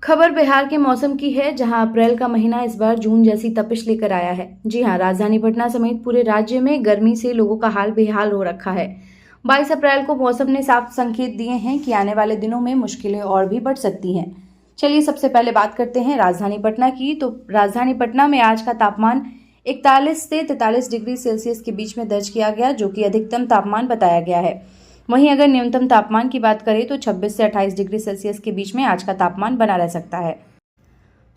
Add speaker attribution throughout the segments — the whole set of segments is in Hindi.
Speaker 1: खबर बिहार के मौसम की है, जहां अप्रैल का महीना इस बार जून जैसी तपिश लेकर आया है। जी हां, राजधानी पटना समेत पूरे राज्य में गर्मी से लोगों का हाल बेहाल हो रखा है। 22 अप्रैल को मौसम ने साफ संकेत दिए हैं कि आने वाले दिनों में मुश्किलें और भी बढ़ सकती हैं। चलिए सबसे पहले बात करते हैं राजधानी पटना की। तो राजधानी पटना में आज का तापमान 41 से 43 डिग्री सेल्सियस के बीच में दर्ज किया गया, जो कि अधिकतम तापमान बताया गया है। वहीं अगर न्यूनतम तापमान की बात करें तो 26 से 28 डिग्री सेल्सियस के बीच में आज का तापमान बना रह सकता है।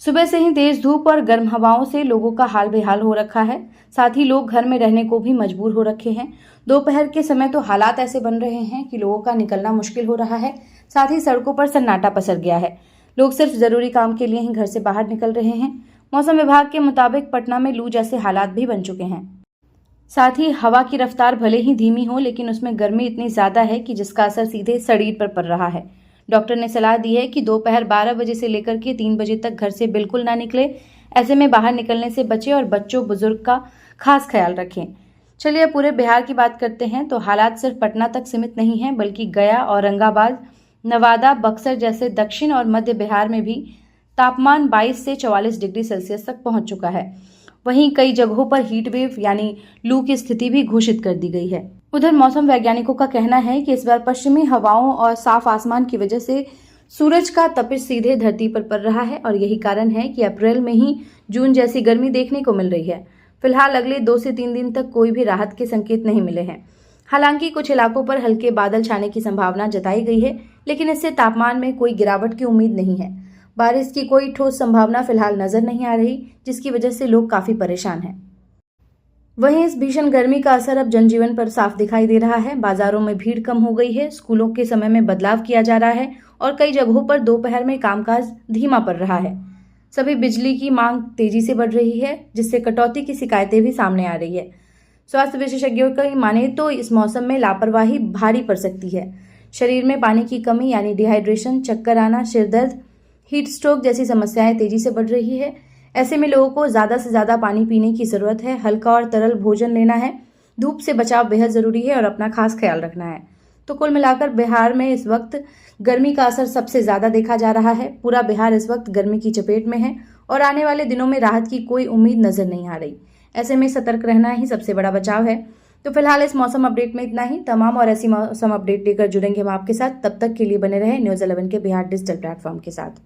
Speaker 1: सुबह से ही तेज धूप और गर्म हवाओं से लोगों का हाल बेहाल हो रखा है। साथ ही लोग घर में रहने को भी मजबूर हो रखे हैं। दोपहर के समय तो हालात ऐसे बन रहे हैं कि लोगों का निकलना मुश्किल हो रहा है। साथ ही सड़कों पर सन्नाटा पसर गया है। लोग सिर्फ जरूरी काम के लिए ही घर से बाहर निकल रहे हैं। मौसम विभाग के मुताबिक पटना में लू जैसे हालात भी बन चुके हैं। साथ ही हवा की रफ्तार भले ही धीमी हो, लेकिन उसमें गर्मी इतनी ज्यादा है कि जिसका असर सीधे शरीर पर पड़ रहा है। डॉक्टर ने सलाह दी है कि दोपहर 12 बजे से लेकर के 3 बजे तक घर से बिल्कुल ना निकले। ऐसे में बाहर निकलने से बचें और बच्चों बुजुर्ग का खास ख्याल रखें। चलिए पूरे बिहार की बात करते हैं। तो हालात सिर्फ पटना तक सीमित नहीं है, बल्कि गया, औरंगाबाद, नवादा, बक्सर जैसे दक्षिण और मध्य बिहार में भी तापमान 22 से 44 डिग्री सेल्सियस तक पहुंच चुका है। वहीं कई जगहों पर हीट वेव यानी लू की स्थिति भी घोषित कर दी गई है। उधर मौसम वैज्ञानिकों का कहना है कि इस बार पश्चिमी हवाओं और साफ आसमान की वजह से सूरज का तपिश सीधे धरती पर पड़ रहा है और यही कारण है कि अप्रैल में ही जून जैसी गर्मी देखने को मिल रही है। फिलहाल अगले 2 से 3 दिन तक कोई भी राहत के संकेत नहीं मिले हैं। हालांकि कुछ इलाकों पर हल्के बादल छाने की संभावना जताई गई है, लेकिन इससे तापमान में कोई गिरावट की उम्मीद नहीं है। बारिश की कोई ठोस संभावना फिलहाल नजर नहीं आ रही, जिसकी वजह से लोग काफी परेशान हैं। वहीं इस भीषण गर्मी का असर अब जनजीवन पर साफ दिखाई दे रहा है। बाजारों में भीड़ कम हो गई है, स्कूलों के समय में बदलाव किया जा रहा है और कई जगहों पर दोपहर में कामकाज धीमा पड़ रहा है। सभी बिजली की मांग तेजी से बढ़ रही है, जिससे कटौती की शिकायतें भी सामने आ रही है। स्वास्थ्य विशेषज्ञों की माने तो इस मौसम में लापरवाही भारी पड़ सकती है। शरीर में पानी की कमी यानी डिहाइड्रेशन, चक्कर आना, सिरदर्द, हीट स्ट्रोक जैसी समस्याएं तेजी से बढ़ रही है। ऐसे में लोगों को ज्यादा से ज्यादा पानी पीने की जरूरत है, हल्का और तरल भोजन लेना है, धूप से बचाव बेहद जरूरी है और अपना खास ख्याल रखना है। तो कुल मिलाकर बिहार में इस वक्त गर्मी का असर सबसे ज्यादा देखा जा रहा है। पूरा बिहार इस वक्त गर्मी की चपेट में है और आने वाले दिनों में राहत की कोई उम्मीद नजर नहीं आ रही। ऐसे में सतर्क रहना ही सबसे बड़ा बचाव है। तो फिलहाल इस मौसम अपडेट में इतना ही। तमाम और ऐसी मौसम अपडेट लेकर जुड़ेंगे हम आपके साथ। तब तक के लिए बने रहे न्यूज़ 11 के बिहार डिजिटल प्लेटफॉर्म के साथ।